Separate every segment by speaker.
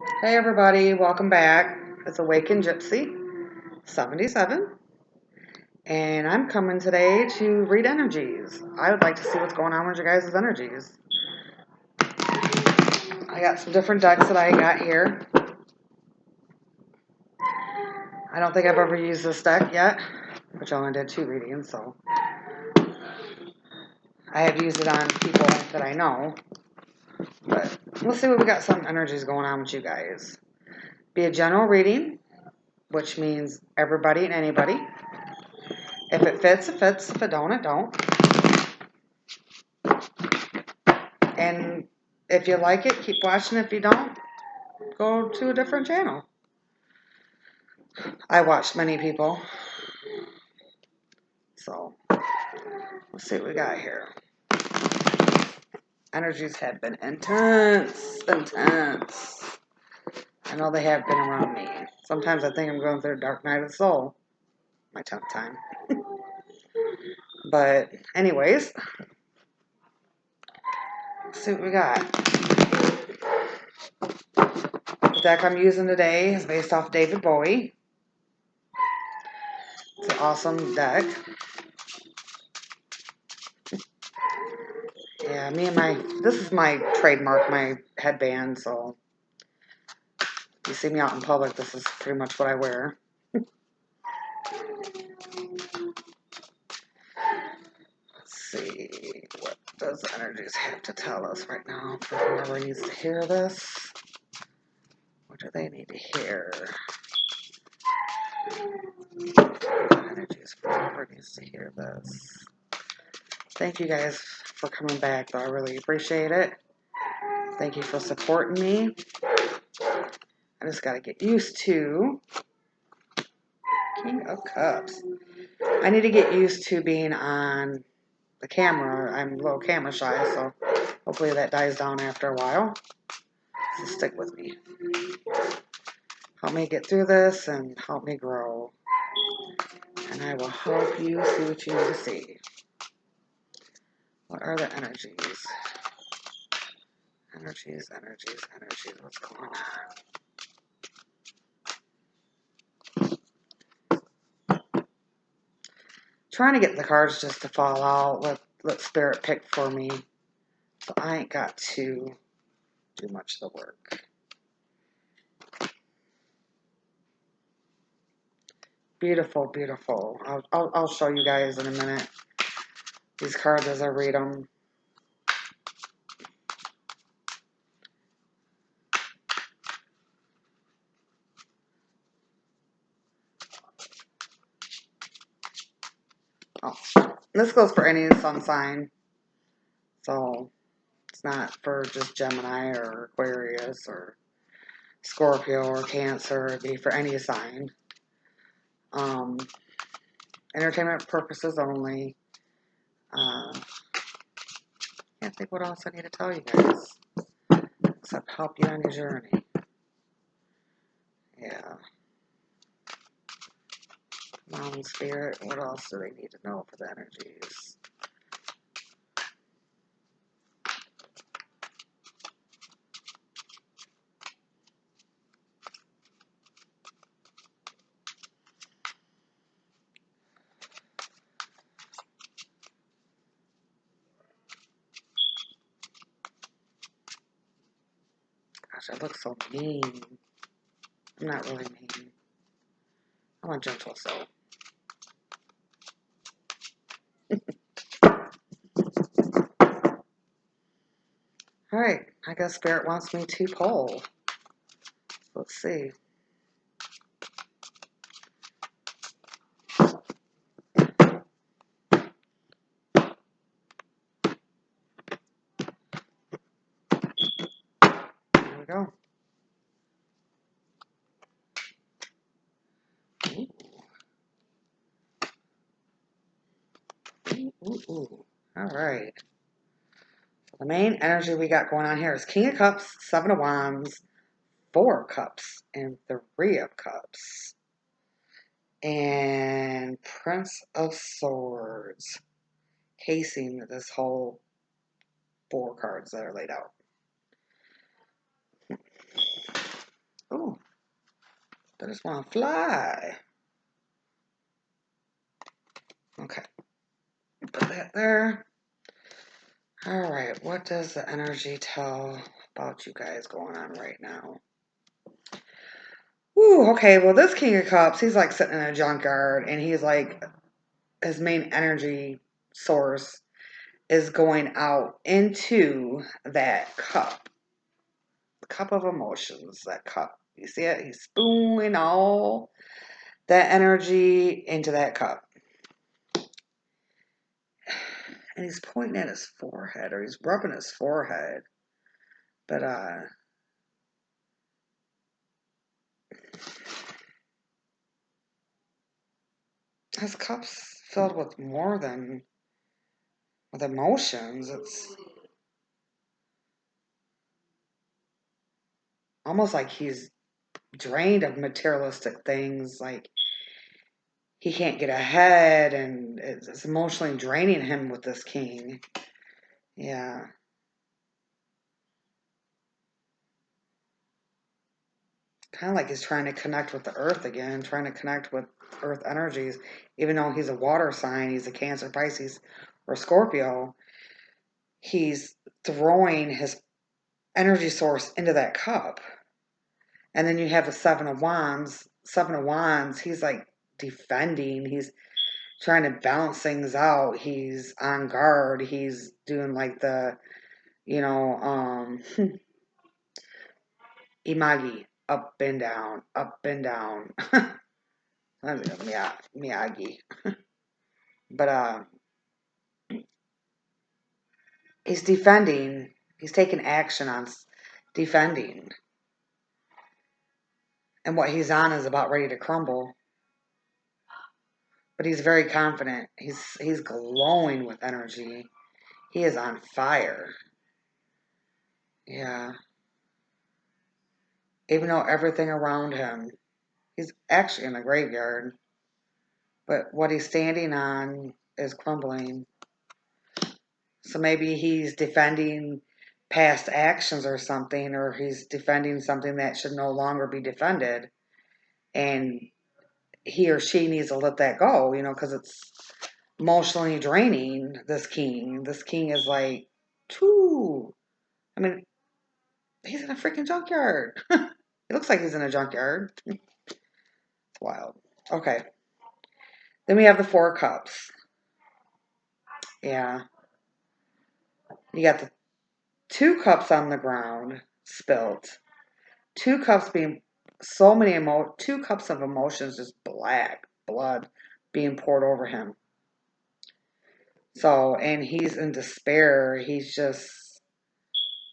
Speaker 1: Hey everybody, welcome back. It's Awakened Gypsy 77, and I'm coming today to read energies. I would like to see what's going on with your guys' energies. I got some different decks that I got here. I don't think I've ever used this deck yet, which I only did 2 readings, so I have used it on people that I know. But we'll see what we got some energies going on with you guys. Be a general reading, which means everybody and anybody. If it fits, it fits. If it don't, it don't. And if you like it, keep watching. If you don't, go to a different channel. I watched many people. So, let's see what we got here. Energies have been intense. I know they have been around me. Sometimes I think I'm going through a dark night of the soul. My 10th time. But, anyways, let's see what we got. The deck I'm using today is based off David Bowie. It's an awesome deck. Yeah, this is my trademark, my headband, so if you see me out in public, this is pretty much what I wear. Let's see, what does energies have to tell us right now for whoever needs to hear this? What do they need to hear? Energies for whoever needs to hear this. Thank you guys for coming back, though. I really appreciate it. Thank you for supporting me. I just got to get used to King of Cups. I need to get used to being on the camera. I'm a little camera shy, so hopefully that dies down after a while. So stick with me. Help me get through this and help me grow. And I will help you see what you need to see. What are the energies? Energies. What's going on? Trying to get the cards just to fall out. Let Spirit pick for me. So I ain't got to do much of the work. Beautiful, beautiful. I'll show you guys in a minute these cards as I read them. Oh, this goes for any sun sign. So it's not for just Gemini or Aquarius or Scorpio or Cancer. It'd be for any sign. Entertainment purposes only. Can't think what else I need to tell you guys. Except help you on your journey. Yeah. Mom Spirit, what else do they need to know for the energies? Gosh, I look so mean. I'm not really mean. I'm a gentle soul. Alright, I guess Spirit wants me to poll. Let's see. There we go. Ooh. Alright. The main energy we got going on here is King of Cups, Seven of Wands, Four of Cups, and Three of Cups. And Prince of Swords. Casing this whole 4 cards that are laid out. Ooh, they just want to fly. Okay, put that there. All right, what does the energy tell about you guys going on right now? Ooh, okay, well, this King of Cups, he's like sitting in a junkyard, and he's like, his main energy source is going out into that cup. The cup of emotions, that cup. You see it? He's spooning all that energy into that cup. And he's pointing at his forehead, or he's rubbing his forehead. But, his cup's filled with more than with emotions. It's almost like he's drained of materialistic things. Like he can't get ahead, and it's emotionally draining him with this king. Yeah. Kind of like he's trying to connect with the earth again, trying to connect with earth energies. Even though he's a water sign, he's a Cancer, Pisces, or Scorpio, he's throwing his energy source into that cup. And then you have the Seven of Wands. Seven of Wands, he's like defending. He's trying to balance things out. He's on guard. He's doing like the, you know, Imagi, up and down, up and down. Miyagi. But he's defending. He's taking action on defending. And what he's on is about ready to crumble. But he's very confident. He's glowing with energy. He is on fire. Yeah. Even though everything around him, he's actually in the graveyard. But what he's standing on is crumbling. So maybe he's defending past actions or something, or he's defending something that should no longer be defended. And he or she needs to let that go, because it's emotionally draining, this king. This king is like, too. I mean, he's in a freaking junkyard. It looks like he's in a junkyard. It's wild. Okay. Then we have the Four Cups. Yeah. You got the 2 cups on the ground, spilt. 2 cups being 2 cups of emotions, just black blood being poured over him. So, and he's in despair.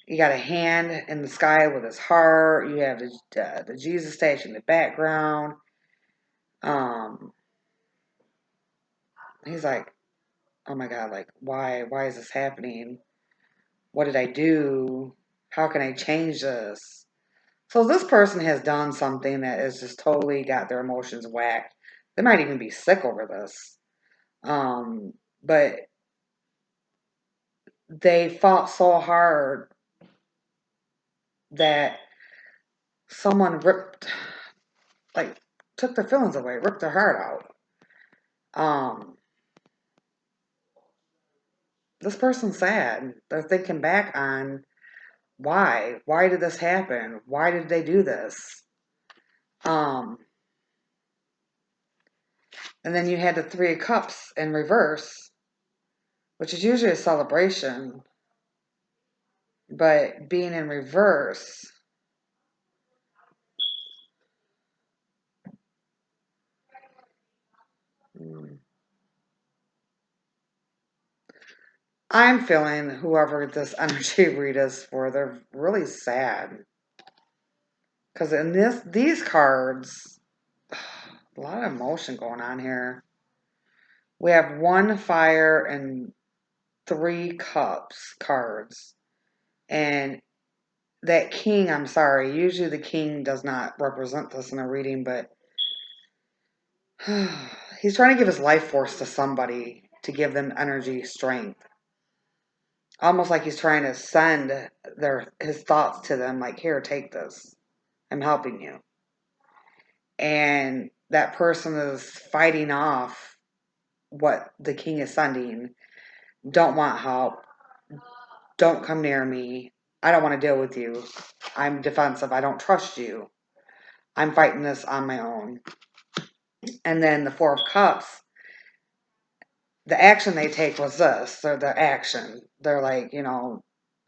Speaker 1: You got a hand in the sky with his heart. You have the Jesus statue in the background. He's like, oh my God, like, why is this happening? What did I do? How can I change this? So this person has done something that has just totally got their emotions whacked. They might even be sick over this. But they fought so hard that someone took their feelings away, ripped their heart out. This person's sad. They're thinking back on why. Why did this happen? Why did they do this? And then you had the Three of Cups in reverse, which is usually a celebration, but being in reverse, I'm feeling whoever this energy read is for, they're really sad. Because in these cards, a lot of emotion going on here. We have 1 fire and 3 cups cards. And that king, I'm sorry, usually the king does not represent this in a reading, but he's trying to give his life force to somebody to give them energy, strength. Almost like he's trying to send his thoughts to them, like, here, take this. I'm helping you. And that person is fighting off what the king is sending. Don't want help. Don't come near me. I don't want to deal with you. I'm defensive. I don't trust you. I'm fighting this on my own. And then the Four of Cups, the action they take was this. They're the action. They're like,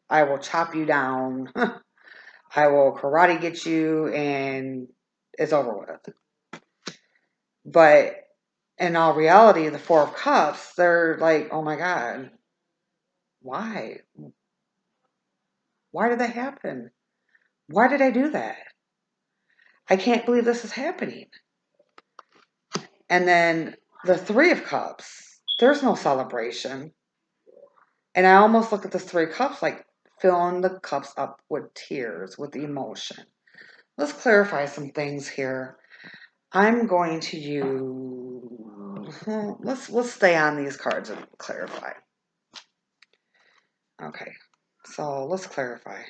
Speaker 1: I will chop you down. I will karate get you, and it's over with. But in all reality, the Four of Cups, they're like, oh my God, why? Why did that happen? Why did I do that? I can't believe this is happening. And then the Three of Cups, there's no celebration. And I almost look at the Three of Cups like filling the cups up with tears, with emotion. Let's clarify some things here. I'm going to use, let's stay on these cards and clarify. Okay, so let's clarify.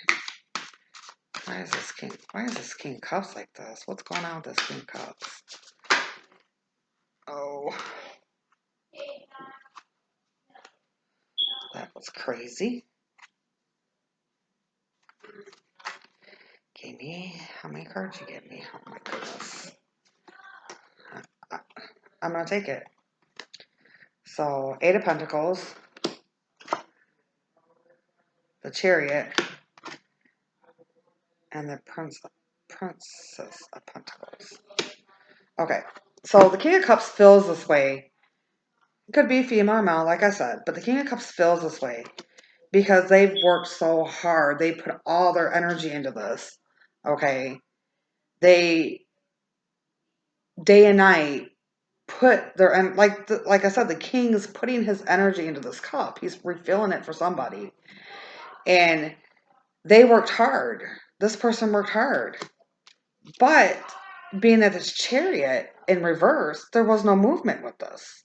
Speaker 1: Why is this King Cups like this? What's going on with this King Cups? Oh, that was crazy. Gave me, how many cards you give me? Oh my goodness. I'm going to take it. So, Eight of Pentacles, the Chariot, and the Princess of Pentacles. Okay, so the King of Cups feels this way. It could be female or male, like I said, but the King of Cups feels this way because they've worked so hard. They put all their energy into this, okay? They, day and night, put their, and like I said, the king is putting his energy into this cup. He's refilling it for somebody. And they worked hard. This person worked hard. But being that it's Chariot in reverse, there was no movement with this.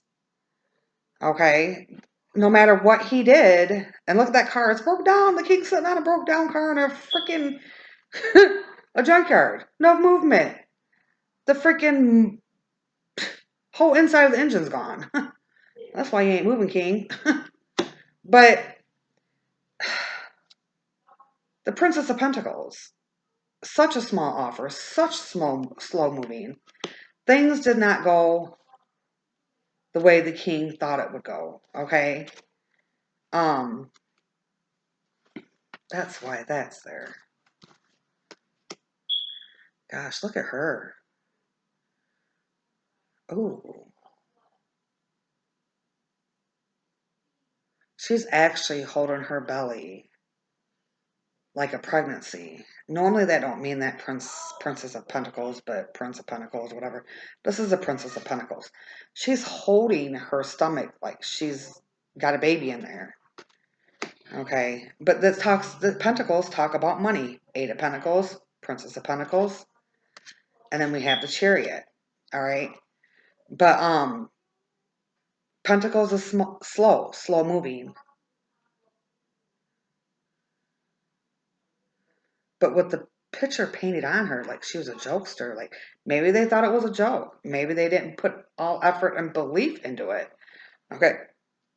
Speaker 1: Okay? No matter what he did, and look at that car, it's broke down. The king's sitting on a broke down car in a freaking a junkyard. No movement. The freaking whole inside of the engine's gone. That's why you ain't moving, king. But the Princess of Pentacles, such a small offer, such slow moving. Things did not go the way the king thought it would go. Okay, that's why that's there. Gosh, look at her. Ooh, she's actually holding her belly like a pregnancy. Normally that don't mean that Princess of Pentacles, but Prince of Pentacles, whatever. This is a Princess of Pentacles. She's holding her stomach like she's got a baby in there. Okay, but the Pentacles talk about money. Eight of Pentacles, Princess of Pentacles, and then we have the Chariot. All right, but Pentacles is slow moving. But with the picture painted on her, like she was a jokester, like maybe they thought it was a joke. Maybe they didn't put all effort and belief into it. Okay.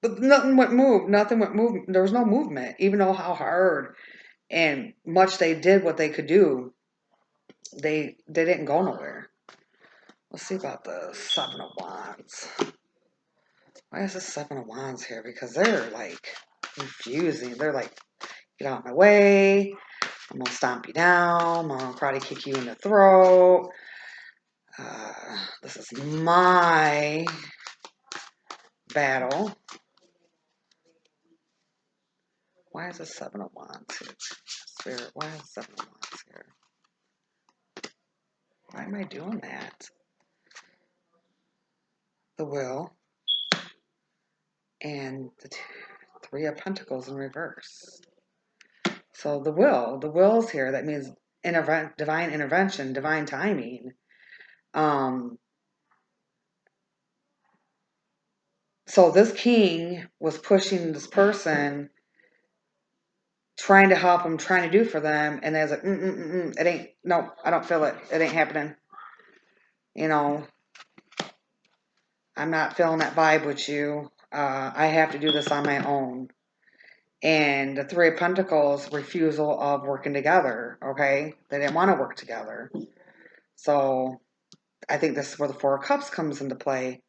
Speaker 1: But nothing went move. Nothing went move. There was no movement, even though how hard and much they did what they could do. They didn't go nowhere. Let's see about the Seven of Wands. Why is the Seven of Wands here? Because they're like refusing. They're like, get out of my way. I'm gonna stomp you down. I'm gonna karate kick you in the throat. This is my battle. Why is the Seven of Wands here? Spirit, why is the Seven of Wands here? Why am I doing that? The Will and the Three of Pentacles in reverse. So the will's here. That means divine intervention, divine timing. So this king was pushing this person trying to help them, trying to do for them, and they're like, it ain't, no, I don't feel it. It ain't happening. You know, I'm not feeling that vibe with you. I have to do this on my own. And the Three of Pentacles refusal of working together. Okay, they didn't want to work together. So I think this is where the Four of Cups comes into play.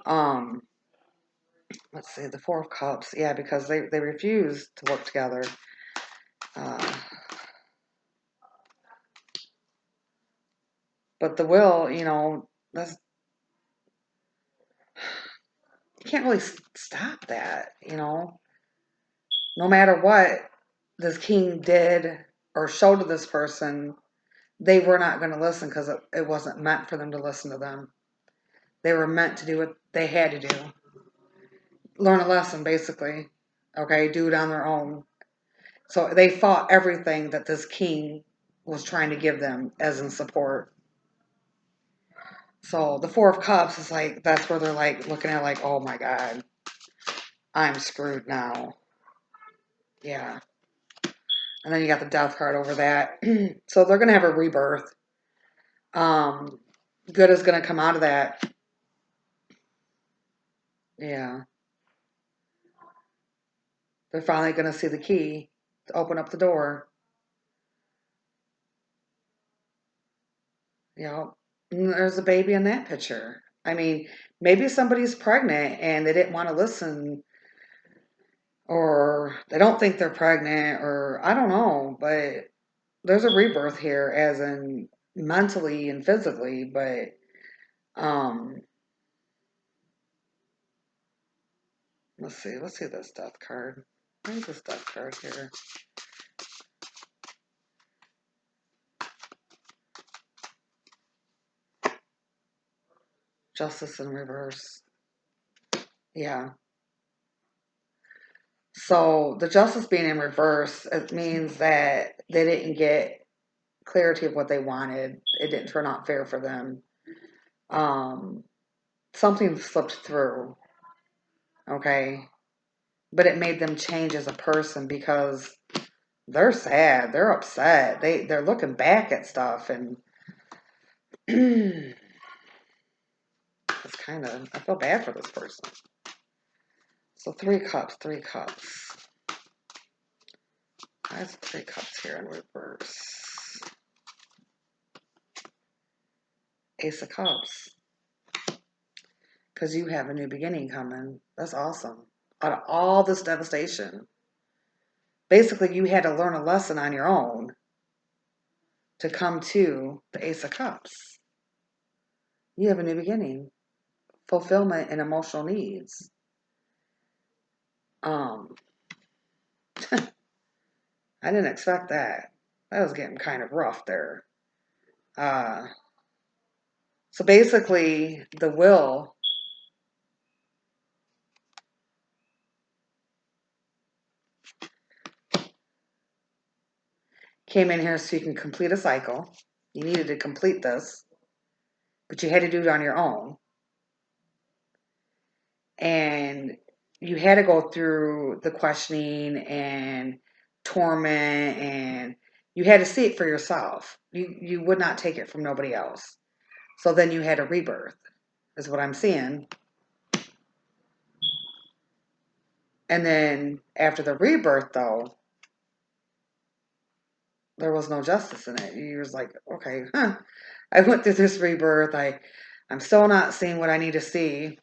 Speaker 1: Let's see, the Four of Cups. Yeah, because they refuse to work together. But the will, that's, you can't really stop that, No matter what this king did or showed to this person, they were not going to listen because it wasn't meant for them to listen to them. They were meant to do what they had to do. Learn a lesson, basically. Okay, do it on their own. So they fought everything that this king was trying to give them as in support. So the Four of Cups is like, that's where they're like looking at like, oh my God, I'm screwed now. Yeah. And then you got the Death card over that. So they're going to have a rebirth. Good is going to come out of that. Yeah. They're finally going to see the key to open up the door. There's a baby in that picture. I mean, maybe somebody's pregnant and they didn't want to listen, or they don't think they're pregnant, or I don't know, but there's a rebirth here, as in mentally and physically, but let's see this Death card. Where's this Death card here? Justice in reverse. Yeah. So the Justice being in reverse, it means that they didn't get clarity of what they wanted. It didn't turn out fair for them. Something slipped through. Okay. But it made them change as a person because they're sad. They're upset. They're looking back at stuff, and it's kind of, I feel bad for this person. So Three Cups. Why is Three Cups here in reverse? Ace of Cups. Because you have a new beginning coming. That's awesome. Out of all this devastation, basically you had to learn a lesson on your own to come to the Ace of Cups. You have a new beginning. Fulfillment and emotional needs. I didn't expect that. That was getting kind of rough there. So basically, the will came in here so you can complete a cycle. You needed to complete this, but you had to do it on your own. And you had to go through the questioning and torment, and you had to see it for yourself. You would not take it from nobody else. So then you had a rebirth, is what I'm seeing. And then after the rebirth, though, there was no justice in it. You was like, okay, I went through this rebirth. I'm still not seeing what I need to see.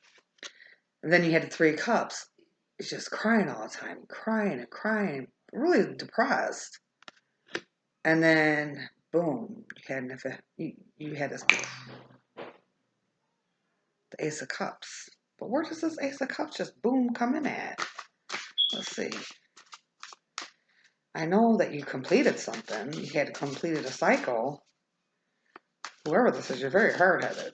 Speaker 1: And then you had the Three Cups. It's just crying all the time, crying and crying, really depressed. And then, boom, you had this, the Ace of Cups. But where does this Ace of Cups just boom come in at? Let's see. I know that you completed something. You had completed a cycle. Whoever this is, you're very hard-headed.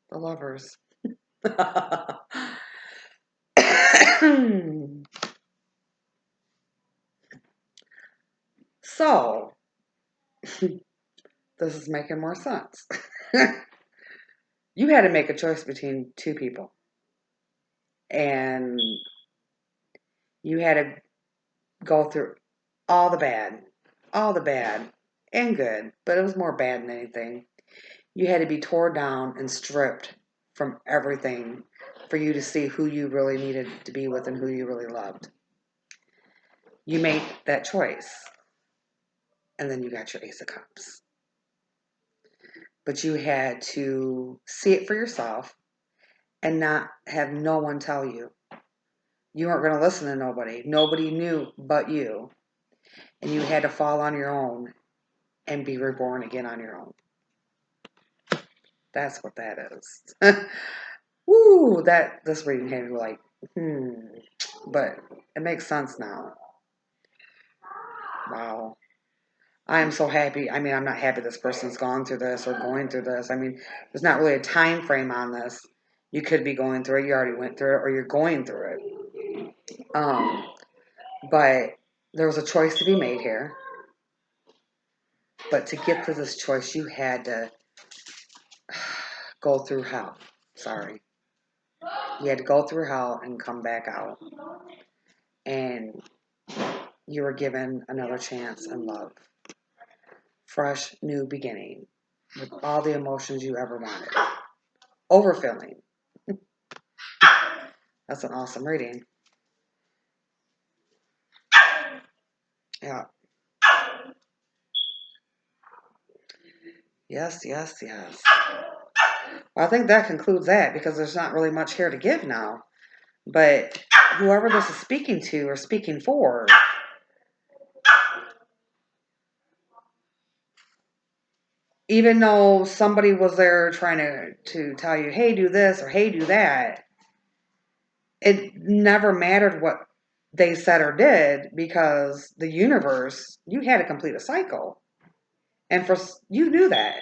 Speaker 1: The Lovers. So, this is making more sense. You had to make a choice between two people. And You had to go through all the bad, and good, but it was more bad than anything. You had to be torn down and stripped from everything for you to see who you really needed to be with and who you really loved. You made that choice, and then you got your Ace of Cups. But you had to see it for yourself and not have no one tell you. You weren't going to listen to nobody. Nobody knew but you. And you had to fall on your own and be reborn again on your own. That's what that is. Woo, this reading had me like, but it makes sense now. Wow. I am so happy. I mean, I'm not happy this person's gone through this or going through this. I mean, there's not really a time frame on this. You could be going through it. You already went through it, or you're going through it. But there was a choice to be made here. But to get to this choice, you had to go through hell. Sorry. You had to go through hell and come back out. And you were given another chance in love. Fresh, new beginning. With all the emotions you ever wanted. Overfilling. That's an awesome reading. Yeah. Yes. Well, I think that concludes that because there's not really much here to give now. But whoever this is speaking to or speaking for, even though somebody was there trying to tell you, hey, do this or hey, do that, it never mattered what they said or did because the universe, you had to complete a cycle. And you knew that.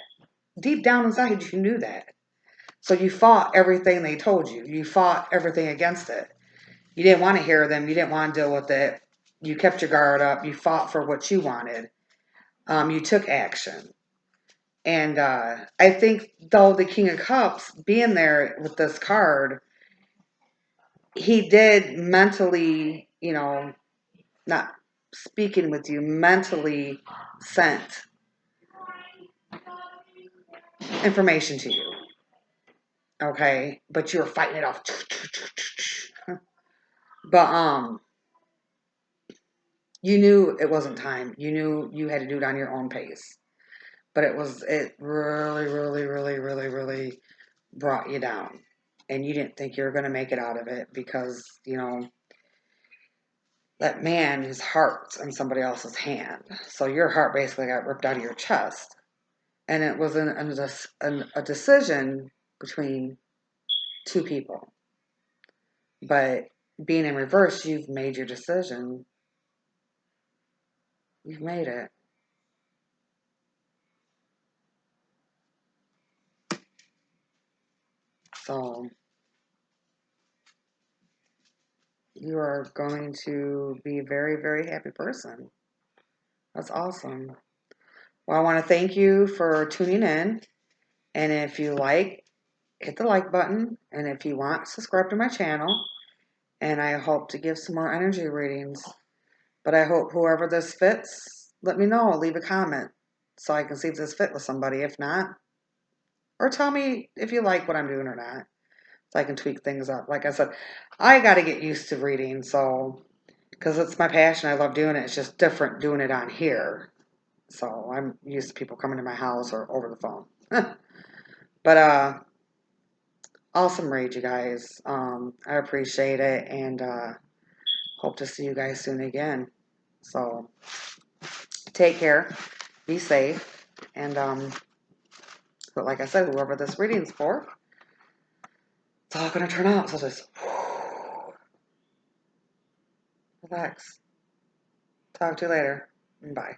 Speaker 1: Deep down inside, you knew that. So you fought everything they told you. You fought everything against it. You didn't want to hear them. You didn't want to deal with it. You kept your guard up. You fought for what you wanted. You took action. And I think, though, the King of Cups being there with this card, he did mentally, not speaking with you, mentally sent information to you. Okay? But you were fighting it off. But you knew it wasn't time. You knew you had to do it on your own pace. But it really, really, really, really, really brought you down. And you didn't think you were going to make it out of it because, that man, his heart's in somebody else's hand. So your heart basically got ripped out of your chest. And it was a decision between two people. But being in reverse, you've made your decision. You've made it. So you are going to be a very, very happy person. That's awesome. Well, I want to thank you for tuning in. And if you like, hit the like button. And if you want, subscribe to my channel. And I hope to give some more energy readings. But I hope whoever this fits, let me know. Leave a comment so I can see if this fit with somebody. If not, or tell me if you like what I'm doing or not. So I can tweak things up. Like I said, I got to get used to reading. So, because it's my passion. I love doing it. It's just different doing it on here. So I'm used to people coming to my house or over the phone. But awesome read, you guys. I appreciate it and hope to see you guys soon again. So take care, be safe, and but like I said, whoever this reading's for, it's all gonna turn out. So just relax. Talk to you later. Bye.